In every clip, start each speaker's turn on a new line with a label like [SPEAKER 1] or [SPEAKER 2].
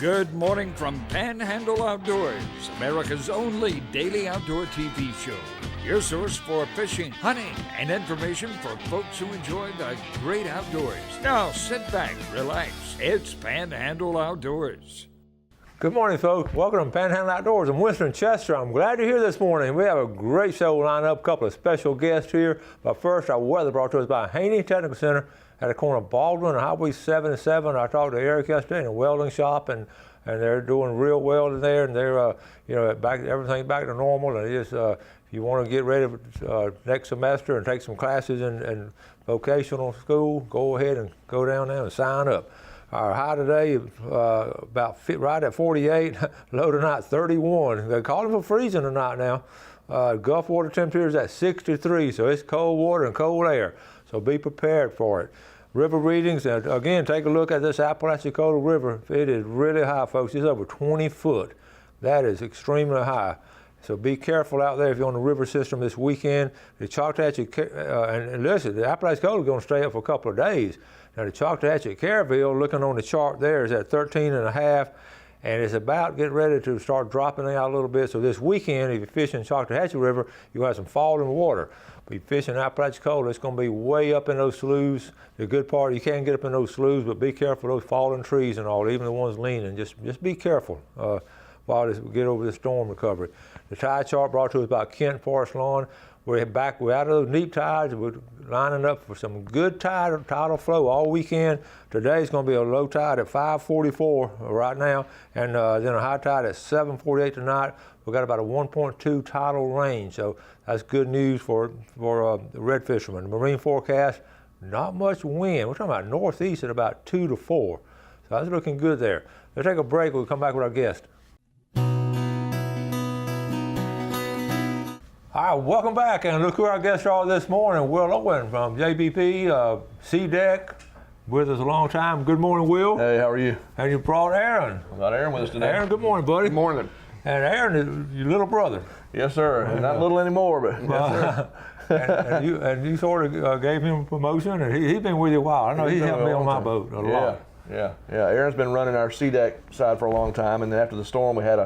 [SPEAKER 1] Good morning from Panhandle Outdoors, America's only daily outdoor TV show. Your source for fishing, hunting, and information for folks who enjoy the great outdoors. Now sit back, relax. It's Panhandle Outdoors.
[SPEAKER 2] Good morning, folks. Welcome to Panhandle Outdoors. I'm Winston Chester. I'm glad you're here this morning. We have a great show lined up, a couple of special guests here. But first, our weather brought to us by Haney Technical Center at the corner of Baldwin and Highway 77. I talked to Eric yesterday in a welding shop, and they're doing real well in there, and they're everything's back to normal. And just if you want to get ready for next semester and take some classes in vocational school, go ahead and go down there and sign up. Our high today is right at 48, low tonight 31. They call it for freezing tonight now. Gulf water temperature is at 63, so it's cold water and cold air. So be prepared for it. River readings, and again, take a look at this Apalachicola River. It is really high, folks. It's over 20 foot. That is extremely high. So be careful out there if you're on the river system this weekend. The Choctawhatchee, and listen, the Apalachicola is going to stay up for a couple of days. Now the Choctawhatchee Caryville, looking on the chart there, is at 13.5, and it's about getting ready to start dropping out a little bit. So this weekend, if you're fishing Choctawhatchee River, you'll have some falling water. If you're fishing Apalachicola, it's going to be way up in those sloughs. The good part, you can get up in those sloughs, but be careful of those fallen trees and all, even the ones leaning. Just be careful while we get over the storm recovery. The tide chart brought to us by Kent Forest Lawn. We're out of those neap tides. We're lining up for some good tidal flow all weekend. Today's going to be a low tide at 5:44 right now, and then a high tide at 7:48 tonight. We've got about a 1.2 tidal range, so that's good news for the red fishermen. The marine forecast, not much wind. We're talking about northeast at about 2 to 4, so that's looking good there. Let's take a break. We'll come back with our guest. All right, welcome back, and look who our guests are this morning. Will Owen from JBP, C-Deck, with us a long time. Good morning, Will.
[SPEAKER 3] Hey, how are you?
[SPEAKER 2] And you brought Aaron.
[SPEAKER 3] I got Aaron with us today.
[SPEAKER 2] Aaron, good morning, buddy.
[SPEAKER 3] Good morning.
[SPEAKER 2] And Aaron is your little brother.
[SPEAKER 3] Yes, sir. Not little anymore, but yes,
[SPEAKER 2] sir. and you sort of gave him a promotion, and he's been with you a while. I know he helped me on my boat a lot.
[SPEAKER 3] Yeah. Aaron's been running our C-Deck side for a long time, and then after the storm, we had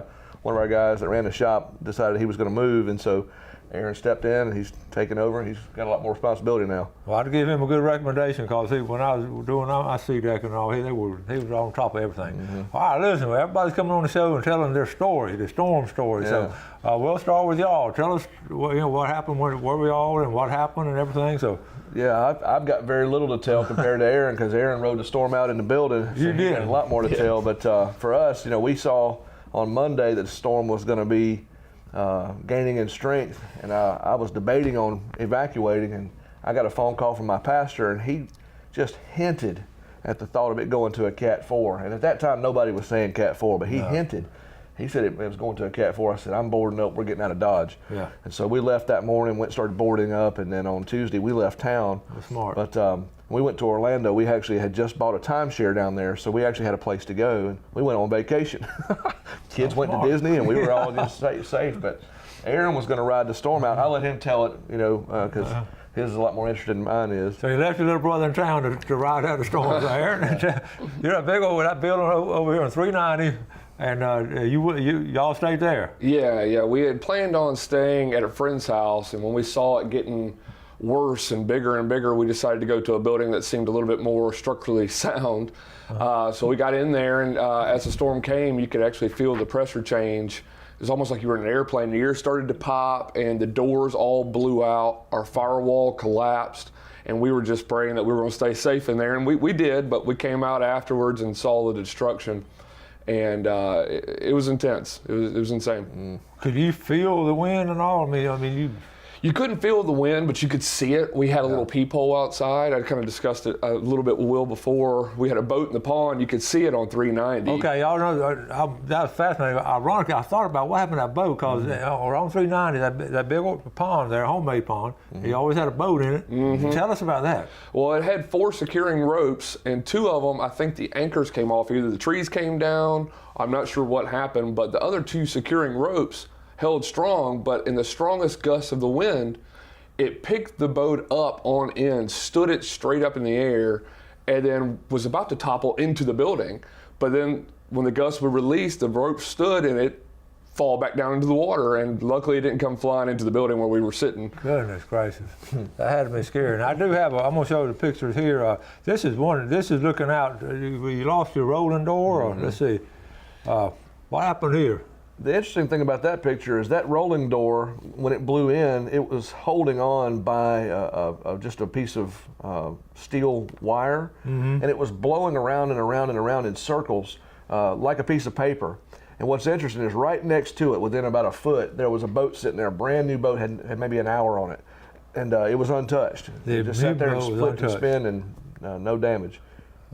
[SPEAKER 3] one of our guys that ran the shop decided he was going to move, and so Aaron stepped in, and he's taken over, and he's got a lot more responsibility now.
[SPEAKER 2] Well, I'd give him a good recommendation, because when I was doing my C-Deck and all, he was on top of everything. Mm-hmm. All right, listen, everybody's coming on the show and telling their story, the storm story. Yeah. So we'll start with y'all. Tell us what happened, where we all, and what happened and everything. So.
[SPEAKER 3] Yeah, I've got very little to tell compared to Aaron, because Aaron rode the storm out in the building. So
[SPEAKER 2] you did.
[SPEAKER 3] He had a lot more to tell, but for us, we saw on Monday that the storm was going to be gaining in strength, and I was debating on evacuating, and I got a phone call from my pastor, and he just hinted at the thought of it going to a Cat 4. And at that time, nobody was saying Cat 4, but he hinted. He said it was going to a Cat 4. I said, I'm boarding up. We're getting out of Dodge. Yeah. And so we left that morning, started boarding up, and then on Tuesday we left town.
[SPEAKER 2] That's smart.
[SPEAKER 3] But when we went to Orlando, we actually had just bought a timeshare down there, so we actually had a place to go, and we went on vacation. Kids went to Disney, and we were all just safe. But Aaron was going to ride the storm out. I let him tell it, because his is a lot more interested than mine is.
[SPEAKER 2] So you left your little brother in town to ride out the storm, Aaron. You're that big over that building over here on 390. And y'all stayed there?
[SPEAKER 4] Yeah. We had planned on staying at a friend's house, and when we saw it getting worse and bigger, we decided to go to a building that seemed a little bit more structurally sound. So we got in there, and as the storm came, you could actually feel the pressure change. It was almost like you were in an airplane. The ears started to pop, and the doors all blew out. Our firewall collapsed, and we were just praying that we were going to stay safe in there, and we did, but we came out afterwards and saw the destruction. And it was intense. It was insane.
[SPEAKER 2] Could you feel the wind and all? I mean,
[SPEAKER 4] you couldn't feel the wind, but you could see it. We had a little peephole outside. I kind of discussed it a little bit with Will before. We had a boat in the pond. You could see it on 390.
[SPEAKER 2] Okay, y'all know that was fascinating. Ironically, I thought about what happened to that boat, because on 390, that big old pond there, homemade pond, he always had a boat in it. Tell us about that.
[SPEAKER 4] Well, it had 4 securing ropes, and 2 of them, I think the anchors came off. Either the trees came down, I'm not sure what happened, but the other 2 securing ropes held strong, but in the strongest gusts of the wind, it picked the boat up on end, stood it straight up in the air, and then was about to topple into the building. But then when the gusts were released, the rope stood and it fall back down into the water, and luckily it didn't come flying into the building where we were sitting.
[SPEAKER 2] Goodness gracious, that had to be scary. And I do have I'm going to show you the pictures here. This is looking out. You lost your rolling door, or let's see, what happened here?
[SPEAKER 3] The interesting thing about that picture is that rolling door, when it blew in, it was holding on by just a piece of steel wire, and it was blowing around and around and around in circles like a piece of paper. And what's interesting is right next to it, within about a foot, there was a boat sitting there, a brand new boat, had maybe an hour on it, and it was untouched. It just sat there and split and spin, and no damage.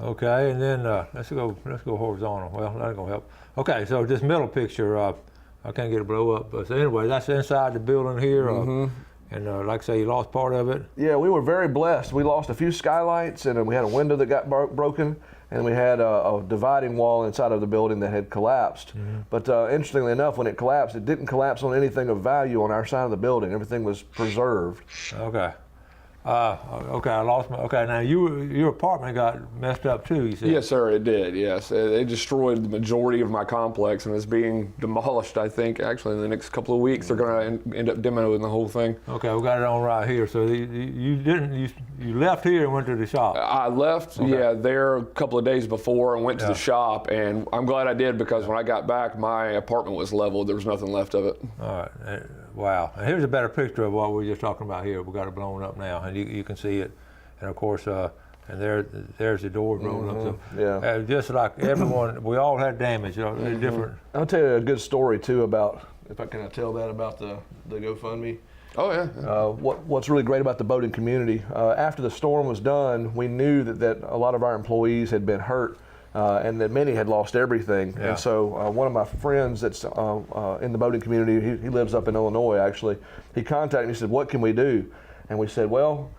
[SPEAKER 2] Okay, and then let's go horizontal. Well, that's gonna help. Okay, so this middle picture, I can't get it blow up. But so anyway, that's inside the building here. And like I say, you lost part of it.
[SPEAKER 3] Yeah, we were very blessed. We lost a few skylights, and we had a window that got broken, and we had a dividing wall inside of the building that had collapsed. But interestingly enough, when it collapsed, it didn't collapse on anything of value on our side of the building. Everything was preserved.
[SPEAKER 2] Okay. Okay, I lost my. Okay, now your apartment got messed up too, you said?
[SPEAKER 4] Yes, sir, it did. Yes, they destroyed the majority of my complex, and it's being demolished. I think actually in the next couple of weeks they're going to end up demoing the whole thing.
[SPEAKER 2] Okay, we got it on right here. So you left here and went to the shop.
[SPEAKER 4] I left, there a couple of days before and went to the shop, and I'm glad I did because when I got back, my apartment was leveled. There was nothing left of it.
[SPEAKER 2] All right. Wow. And here's a better picture of what we were just talking about here. We got it blown up now, and you can see it. And of course, and there's the door blown up. So, just like everyone, we all had damage. You know, they're different.
[SPEAKER 3] I'll tell you a good story too about, if I can tell that about the GoFundMe.
[SPEAKER 4] Oh yeah.
[SPEAKER 3] What's really great about the boating community, after the storm was done, we knew that a lot of our employees had been hurt. And that many had lost everything. And so one of my friends that's in the boating community, he lives up in Illinois actually, he contacted me and said, what can we do? And we said, well,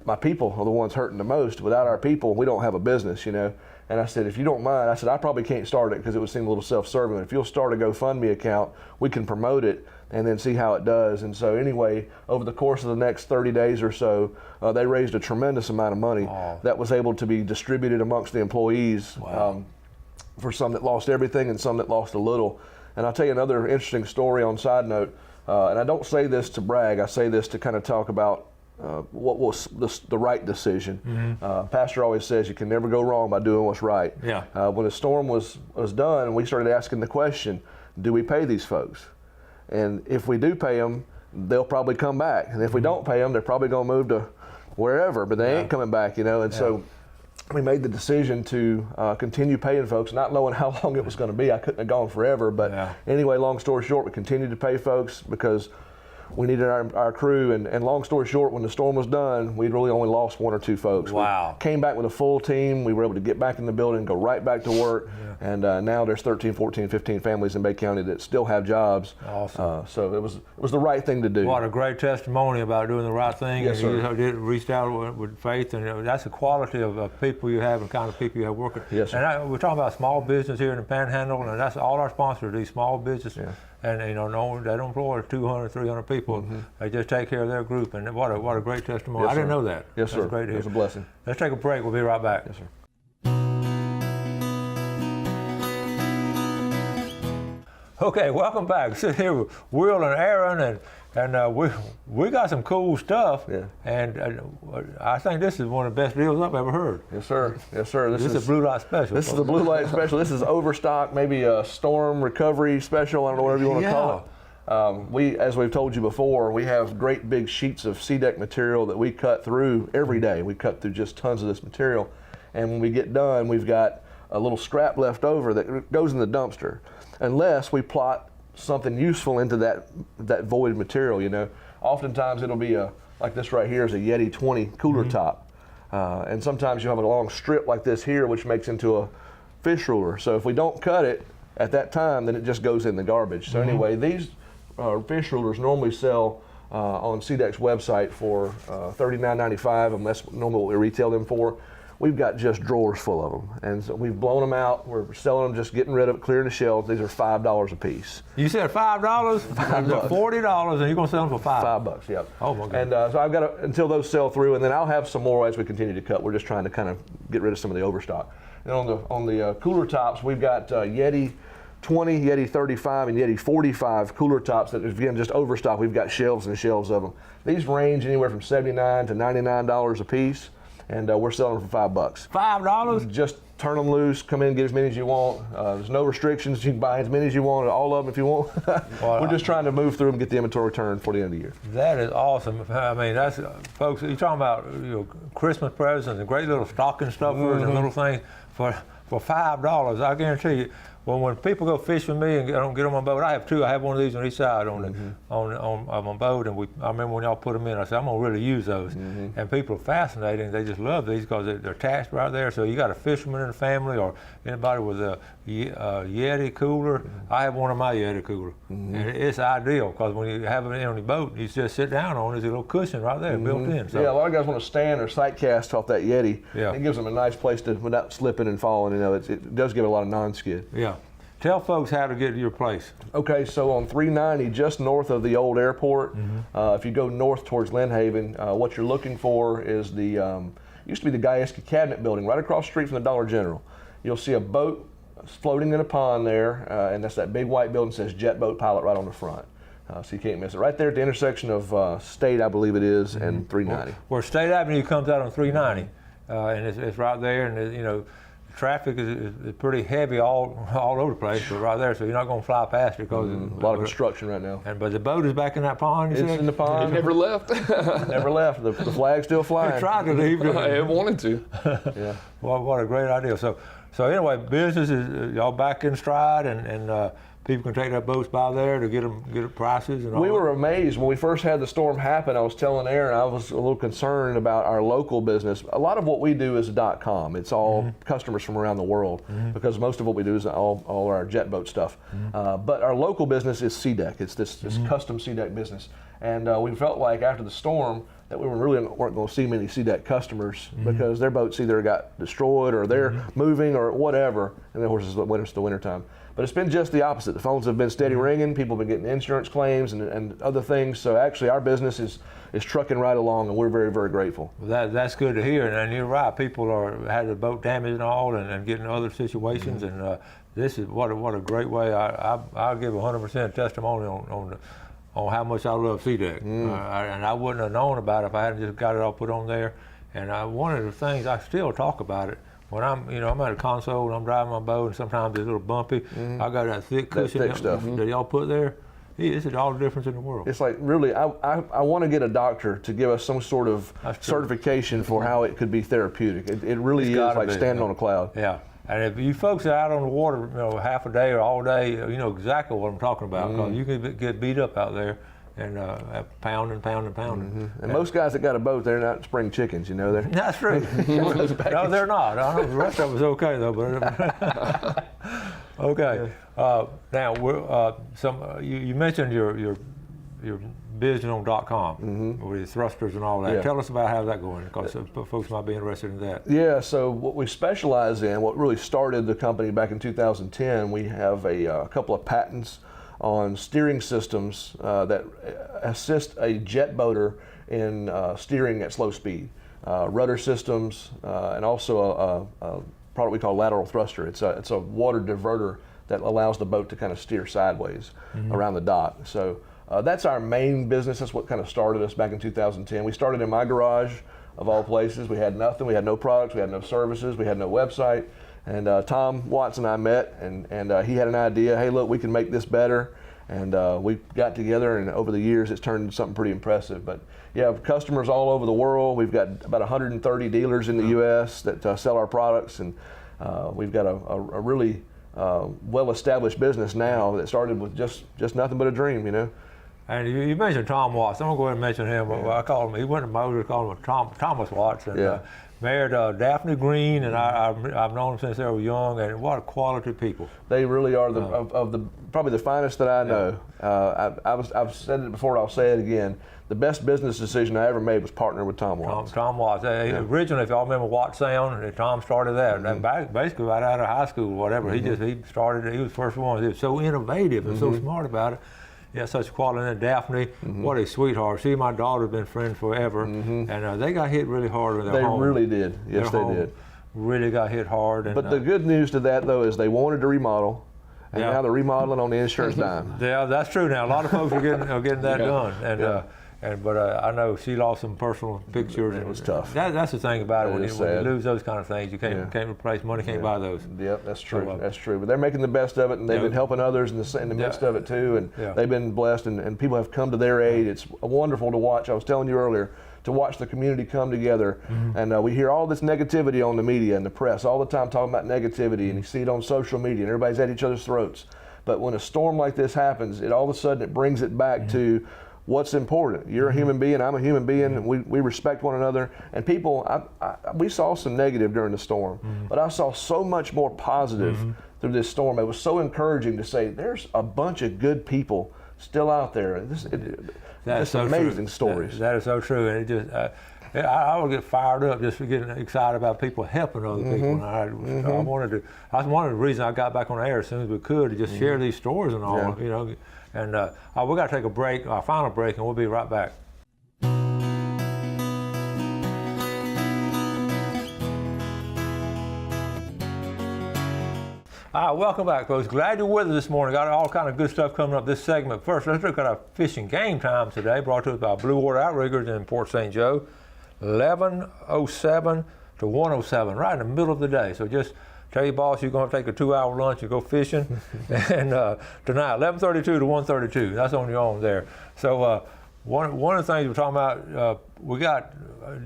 [SPEAKER 3] my people are the ones hurting the most. Without our people, we don't have a business, you know. And I said, if you don't mind, I said, I probably can't start it because it would seem a little self-serving. If you'll start a GoFundMe account, we can promote it and then see how it does. And so anyway, over the course of the next 30 days or so, they raised a tremendous amount of money that was able to be distributed amongst the employees for some that lost everything and some that lost a little. And I'll tell you another interesting story on side note, and I don't say this to brag, I say this to kind of talk about what was the right decision. Pastor always says you can never go wrong by doing what's right. When the storm was done, we started asking the question, do we pay these folks? And if we do pay them, they'll probably come back. And if we don't pay them, they're probably going to move to wherever, but they ain't coming back, you know. And so we made the decision to continue paying folks, not knowing how long it was going to be. I couldn't have gone forever, but anyway, long story short, we continued to pay folks because we needed our crew, and long story short, when the storm was done, we really only lost one or two folks.
[SPEAKER 2] Wow.
[SPEAKER 3] We came back with a full team. We were able to get back in the building, go right back to work, and now there's 13, 14, 15 families in Bay County that still have jobs.
[SPEAKER 2] Awesome.
[SPEAKER 3] So it was the right thing to do.
[SPEAKER 2] What a great testimony about doing the right thing.
[SPEAKER 3] Yes, sir.
[SPEAKER 2] You reached out with faith, and that's the quality of people you have and kind of people you have working.
[SPEAKER 3] Yes, sir.
[SPEAKER 2] And we're talking about small business here in the Panhandle, and that's all our sponsors, these small businesses. And they don't employ 200, 300 people. They just take care of their group, and what a great testimony.
[SPEAKER 3] Yes,
[SPEAKER 2] I didn't
[SPEAKER 3] sir.
[SPEAKER 2] know that.
[SPEAKER 3] Yes,
[SPEAKER 2] That's
[SPEAKER 3] sir.
[SPEAKER 2] great to hear.
[SPEAKER 3] It was a blessing.
[SPEAKER 2] Let's take a break. We'll be right back.
[SPEAKER 3] Yes, sir.
[SPEAKER 2] Okay, welcome back. Sit here with Will and Aaron, and we got some cool stuff. And I think this is one of the best deals I've ever heard.
[SPEAKER 3] Yes, sir. Yes, sir.
[SPEAKER 2] This is a Blue Light Special.
[SPEAKER 3] This is the Blue Light Special. This is overstock, maybe a storm recovery special. I don't know, whatever you want to call it. As we've told you before, we have great big sheets of C-deck material that we cut through every day. We cut through just tons of this material. And when we get done, we've got a little scrap left over that goes in the dumpster, unless we plot something useful into that void material, you know. Oftentimes it'll be like this right here is a Yeti 20 cooler top. And sometimes you have a long strip like this here, which makes into a fish ruler. So if we don't cut it at that time, then it just goes in the garbage. So anyway, these fish rulers normally sell on C-Deck's website for $39.95, and that's normally what we retail them for. We've got just drawers full of them, and so we've blown them out. We're selling them, just getting rid of it, clearing the shelves. These are $5 a piece.
[SPEAKER 2] You said $5? $40, and you're gonna sell them for $5?
[SPEAKER 3] $5, yep.
[SPEAKER 2] Oh my God.
[SPEAKER 3] And so I've got until those sell through, and then I'll have some more as we continue to cut. We're just trying to kind of get rid of some of the overstock. And on the cooler tops, we've got Yeti 20, Yeti 35, and Yeti 45 cooler tops that, again, just overstock. We've got shelves and shelves of them. These range anywhere from $79 to $99 a piece, and we're selling them for $5.
[SPEAKER 2] $5?
[SPEAKER 3] Just turn them loose, come in and get as many as you want. There's no restrictions. You can buy as many as you want, all of them if you want. We're just trying to move through them and get the inventory returned for the end of the year.
[SPEAKER 2] That is awesome. I mean, that's, folks, you're talking about Christmas presents and great little stocking stuffers and little things for $5. I guarantee you. Well, when people go fish with me and I don't get on my boat, I have two. I have one of these on each side on my boat, and I remember when y'all put them in, I said, I'm gonna really use those. And people are fascinated, and they just love these because they're attached right there. So you got a fisherman in the family or anybody with a Yeti cooler. I have one of my Yeti cooler, and it's ideal because when you have it on your boat, you just sit down on it. There's a little cushion right there built in. So.
[SPEAKER 3] Yeah, a lot of guys want to stand or sight cast off that Yeti.
[SPEAKER 2] Yeah.
[SPEAKER 3] It gives them a nice place to, without slipping and falling. You know, it does give it a lot of non-skid.
[SPEAKER 2] Yeah. Tell folks how to get to your place.
[SPEAKER 3] Okay, so on 390, just north of the old airport, if you go north towards Lynn Haven, what you're looking for is the, used to be the Gieske Cabinet Building, right across the street from the Dollar General. You'll see a boat floating in a pond there, and that's that big white building that says Jet Boat Pilot right on the front. So you can't miss it. Right there at the intersection of State, I believe it is, and 390.
[SPEAKER 2] Where State Avenue comes out on 390, and it's right there, and you know, traffic is pretty heavy all over the place, but right there, so you're not going to fly past it because
[SPEAKER 3] a lot of construction right now.
[SPEAKER 2] But the boat is back in that pond.
[SPEAKER 3] It's in the pond.
[SPEAKER 4] It never left.
[SPEAKER 3] Never left. The flag's still flying.
[SPEAKER 2] They tried to leave.
[SPEAKER 4] It wanted to.
[SPEAKER 3] Yeah.
[SPEAKER 2] Well, what a great idea. So anyway, business is y'all back in stride, and people can take their boats by there to get prices and all.
[SPEAKER 3] We were amazed when we first had the storm happen. I was telling Aaron I was a little concerned about our local business. A lot of what we do is .com. It's all customers from around the world because most of what we do is all our jet boat stuff. But our local business is SeaDeck. It's this custom SeaDeck business, and we felt like after the storm that we weren't going to see many SeaDeck customers because their boats either got destroyed or they're moving or whatever. And of course it's the winter time. But it's been just the opposite. The phones have been steady ringing. People have been getting insurance claims and other things. So actually our business is trucking right along, and we're very, very grateful.
[SPEAKER 2] That's good to hear. And you're right. People had the boat damaged and all and getting other situations. And this is what a great way. I'll give 100% testimony on how much I love SeaDeck. And I wouldn't have known about it if I hadn't just got it all put on there. And one of the things, I still talk about it, when I'm at a console and I'm driving my boat and sometimes it's a little bumpy, I got that thick cushion that y'all put there. This is all the difference in the world.
[SPEAKER 3] It's like, really, I want to get a doctor to give us some sort of certification for how it could be therapeutic. It really is like standing on a cloud.
[SPEAKER 2] Yeah. And if you folks are out on the water, half a day or all day, you know exactly what I'm talking about, because you can get beat up out there and pounding.
[SPEAKER 3] And most guys that got a boat, they're not spring chickens, They're
[SPEAKER 2] That's true. No, they're not. I know the rest of us okay though, but okay. Now you mentioned your business on .com with the thrusters and all that.
[SPEAKER 3] Yeah.
[SPEAKER 2] Tell us about how that's going, because folks might be interested in that.
[SPEAKER 3] Yeah, so what we specialize in, what really started the company back in 2010, we have a couple of patents on steering systems that assist a jet boater in steering at slow speed. Rudder systems and also a product we call lateral thruster. It's a water diverter that allows the boat to kind of steer sideways around the dock. So that's our main business. That's what kind of started us back in 2010. We started in my garage, of all places. We had nothing. We had no products. We had no services. We had no website. And Tom Watts and I met, and he had an idea. Hey, look, we can make this better. And we got together, and over the years, it's turned into something pretty impressive. But yeah, customers all over the world. We've got about 130 dealers in the U.S. that sell our products, and we've got a really well-established business now that started with just nothing but a dream,
[SPEAKER 2] And you mentioned Tom Watts. I'm gonna go ahead and mention him. Yeah. I call him. He went to Motors, called him Thomas Watts, and married Daphne Green, and I've known them since they were young. And what a quality people!
[SPEAKER 3] They really are probably the finest that I know. I've said it before, and I'll say it again. The best business decision I ever made was partnering with Tom Watts.
[SPEAKER 2] Tom Watts. Originally, if y'all remember Watts Sound, Tom started that. And basically right out of high school, whatever. He started. He was the first one. He was so innovative and so smart about it. Yeah, such quality. And Daphne, what a sweetheart. She and my daughter have been friends forever, and they got hit really hard in their home.
[SPEAKER 3] They really did. Yes, they did.
[SPEAKER 2] really got hit hard. And,
[SPEAKER 3] but the good news to that, though, is they wanted to remodel, and now they're remodeling on the insurance dime.
[SPEAKER 2] Yeah, that's true. Now a lot of folks are getting that done, but I know she lost some personal pictures.
[SPEAKER 3] It was tough.
[SPEAKER 2] That's the thing about it. When you lose those kind of things, you can't replace money. Can't buy those.
[SPEAKER 3] Yep, that's true. That's true. But they're making the best of it, and they've been helping others in the midst of it too. And they've been blessed, and people have come to their aid. It's wonderful to watch. I was telling you earlier, to watch the community come together. And we hear all this negativity on the media and the press all the time talking about negativity, and you see it on social media, and everybody's at each other's throats. But when a storm like this happens, all of a sudden it brings it back to what's important. You're a human being, I'm a human being, we respect one another. And people, we saw some negative during the storm, but I saw so much more positive through this storm. It was so encouraging to say there's a bunch of good people still out there. That's so amazing stories.
[SPEAKER 2] That is so true. And it just, I would get fired up just for getting excited about people helping other people. And that's one of the reasons I got back on the air as soon as we could, to just share these stories and all, you know. And we got to take a break, our final break, and we'll be right back. Welcome back, folks. Glad you're with us this morning. Got all kind of good stuff coming up this segment. First, let's look at our fishing game times today, brought to us by Blue Water Outriggers in Port St. Joe. 11:07 to 1:07, right in the middle of the day. So just tell your boss you're going to take a 2-hour lunch and go fishing. And tonight, 11:32 to 1:32. That's on your own there. So one of the things we're talking about, we got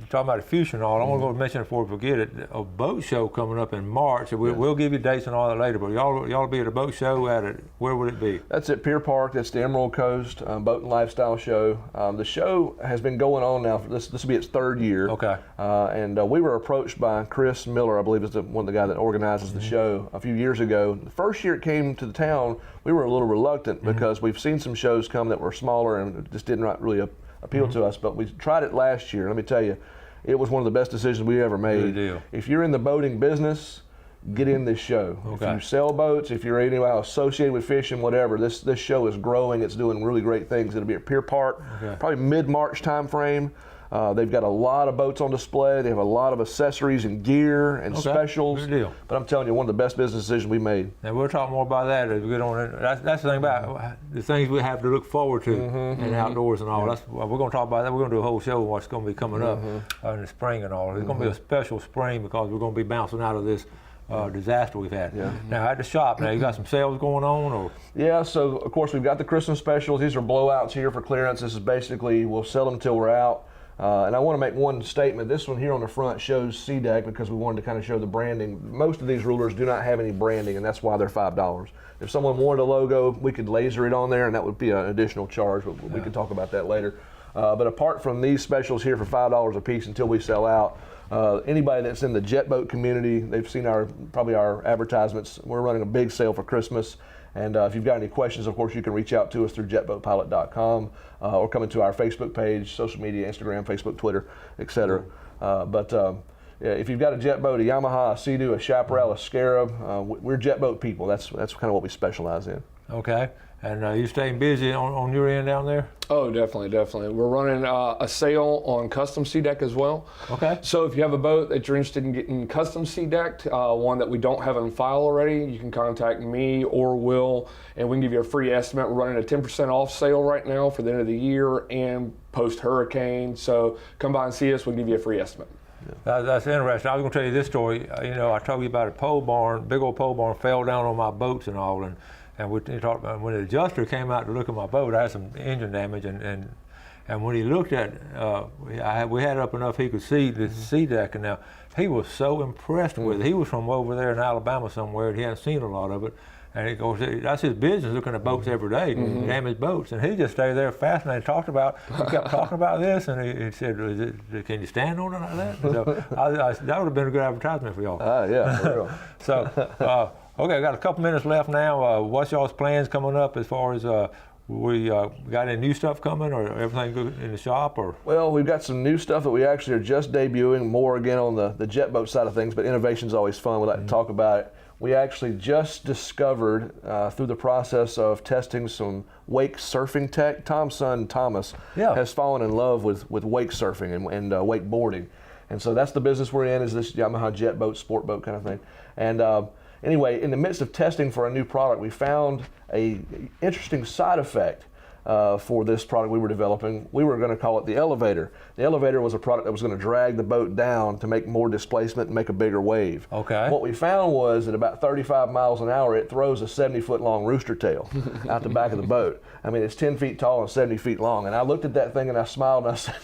[SPEAKER 2] talking about the future and all. I want to go mention it before we forget it. A boat show coming up in March. We'll give you dates and all that later. But y'all will be at a boat show at it. Where would it be?
[SPEAKER 3] That's at Pier Park. That's the Emerald Coast Boat and Lifestyle Show. The show has been going on now. This will be its third year.
[SPEAKER 2] Okay.
[SPEAKER 3] And we were approached by Chris Miller, I believe is one of the guys that organizes the show, a few years ago. The first year it came to the town, we were a little reluctant because we've seen some shows come that were smaller and it just didn't really appeal to us. But we tried it last year. Let me tell you, it was one of the best decisions we ever made.
[SPEAKER 2] Good deal.
[SPEAKER 3] If you're in the boating business, get in this show.
[SPEAKER 2] Okay.
[SPEAKER 3] If you sell boats, if you're anyway associated with fishing, whatever, this show is growing. It's doing really great things. It'll be at Pier Park, probably mid-March time frame. They've got a lot of boats on display. They have a lot of accessories and gear and specials.
[SPEAKER 2] Good deal.
[SPEAKER 3] But I'm telling you, one of the best business decisions we made.
[SPEAKER 2] And we'll talk more about that as we get on. That's the thing about the things we have to look forward to in the outdoors and all. We're going to talk about that. We're going to do a whole show on what's going to be coming up in the spring and all. It's going to be a special spring because we're going to be bouncing out of this disaster we've had. Now at the shop, you got some sales going on, or?
[SPEAKER 3] Yeah, so of course we've got the Christmas specials. These are blowouts here for clearance. This is basically, we'll sell them until we're out. And I want to make one statement. This one here on the front shows SeaDeck because we wanted to kind of show the branding. Most of these rulers do not have any branding, and that's why they're $5. If someone wanted a logo, we could laser it on there, and that would be an additional charge, but we can talk about that later. But apart from these specials here for $5 a piece until we sell out, anybody that's in the jet boat community, they've seen probably our advertisements. We're running a big sale for Christmas. And if you've got any questions, of course, you can reach out to us through jetboatpilot.com or come into our Facebook page, social media, Instagram, Facebook, Twitter, etc. If you've got a jet boat, a Yamaha, a Sea-Doo, a Chaparral, a Scarab, we're jet boat people. That's kind of what we specialize in.
[SPEAKER 2] Okay. And you staying busy on your end down there?
[SPEAKER 4] Oh, definitely. We're running a sale on custom SeaDeck as well.
[SPEAKER 2] Okay.
[SPEAKER 4] So if you have a boat that you're interested in getting custom SeaDecked, one that we don't have on file already, you can contact me or Will, and we can give you a free estimate. We're running a 10% off sale right now for the end of the year and post-hurricane. So come by and see us. We'll give you a free estimate.
[SPEAKER 2] That's interesting. I was going to tell you this story. I told you about a pole barn, big old pole barn fell down on my boats and all. And we talked about when the adjuster came out to look at my boat, I had some engine damage, and when he looked at, we had it up enough he could see the SeaDeck, and now he was so impressed with it. He was from over there in Alabama somewhere, and he hadn't seen a lot of it. And he goes, that's his business, looking at boats every day, damaged boats. And he just stayed there fascinated, he kept talking about this, and he said, can you stand on it like that? So that would have been a good advertisement for y'all.
[SPEAKER 3] Yeah, for real.
[SPEAKER 2] So, okay, I got a couple minutes left now. What's y'all's plans coming up as far as we got any new stuff coming, or everything good in the shop? Or?
[SPEAKER 3] Well, we've got some new stuff that we actually are just debuting, more again on the jet boat side of things, but innovation's always fun. We like to talk about it. We actually just discovered through the process of testing some wake surfing tech. Tom's son, Thomas, has fallen in love with wake surfing and wakeboarding. And so that's the business we're in, is this Yamaha jet boat, sport boat kind of thing. And anyway, in the midst of testing for a new product, we found a interesting side effect for this product we were developing. We were going to call it the elevator. The elevator was a product that was going to drag the boat down to make more displacement and make a bigger wave.
[SPEAKER 2] Okay.
[SPEAKER 3] What we found was at about 35 miles an hour, it throws a 70-foot long rooster tail out the back of the boat. I mean, it's 10 feet tall and 70 feet long. And I looked at that thing and I smiled and I said,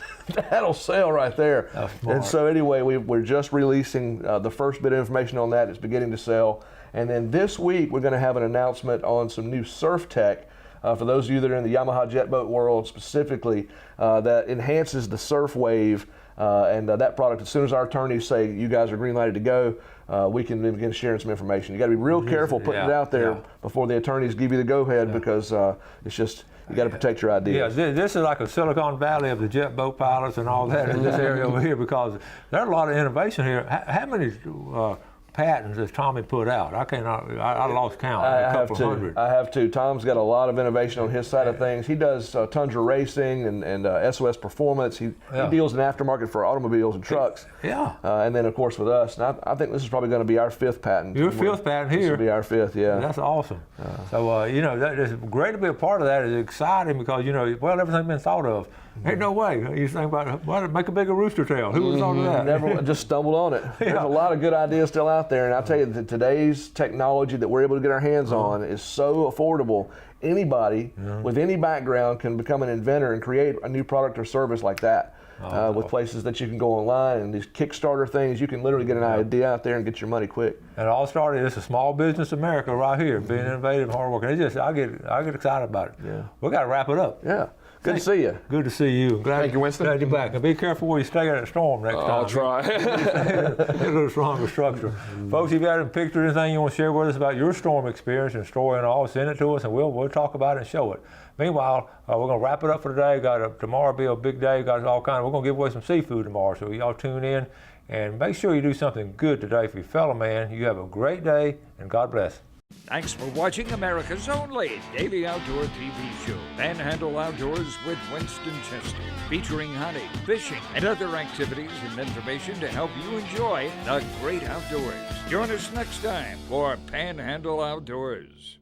[SPEAKER 3] that'll sell right there. And so anyway, we're just releasing the first bit of information on that. It's beginning to sell. And then this week, we're going to have an announcement on some new surf tech. For those of you that are in the Yamaha jet boat world specifically, that enhances the surf wave, and that product, as soon as our attorneys say you guys are green lighted to go, we can begin sharing some information. You got to be real careful putting it out there before the attorneys give you the go ahead, because it's just, you got to protect your ideas.
[SPEAKER 2] Yeah, this is like a Silicon Valley of the jet boat pilots and all that in this area over here, because there's a lot of innovation here. How many patents has Tommy put out? I lost count. A couple hundred.
[SPEAKER 3] I have to. Tom's got a lot of innovation on his side of things. He does Tundra Racing and SOS Performance. He deals in aftermarket for automobiles and trucks.
[SPEAKER 2] Yeah.
[SPEAKER 3] And then of course with us, and I think this is probably going to be our 5th patent.
[SPEAKER 2] Your 5th patent here.
[SPEAKER 3] This will be our 5th, yeah.
[SPEAKER 2] That's awesome. So you know, it's great to be a part of that. It's exciting because, you know, well, everything's been thought of. Ain't no way. You think about, well, make a bigger rooster tail. Who would have thought of that?
[SPEAKER 3] Never, just stumbled on it. There's a lot of good ideas still out there, and I'll tell you that today's technology that we're able to get our hands on is so affordable. Anybody with any background can become an inventor and create a new product or service like that. With places that you can go online and these Kickstarter things, you can literally get an idea out there and get your money quick.
[SPEAKER 2] And it all started, it's a small business America right here, being innovative and hardworking. It's just, I get excited about it. Yeah. We got to wrap it up.
[SPEAKER 3] Yeah. Good to see you.
[SPEAKER 2] Good to see you.
[SPEAKER 4] Thank you, Winston.
[SPEAKER 2] Glad you're back. And be careful where you stay at a storm next time.
[SPEAKER 4] I'll try.
[SPEAKER 2] Get a little stronger structure. Folks, if you got any pictures, anything you want to share with us about your storm experience and story and all, send it to us and we'll talk about it and show it. Meanwhile, we're going to wrap it up for today. Tomorrow will be a big day. We're going to give away some seafood tomorrow, so y'all tune in and make sure you do something good today for your fellow man. You have a great day and God bless.
[SPEAKER 1] Thanks for watching America's only daily outdoor TV show, Panhandle Outdoors with Winston Chester, featuring hunting, fishing, and other activities and information to help you enjoy the great outdoors. Join us next time for Panhandle Outdoors.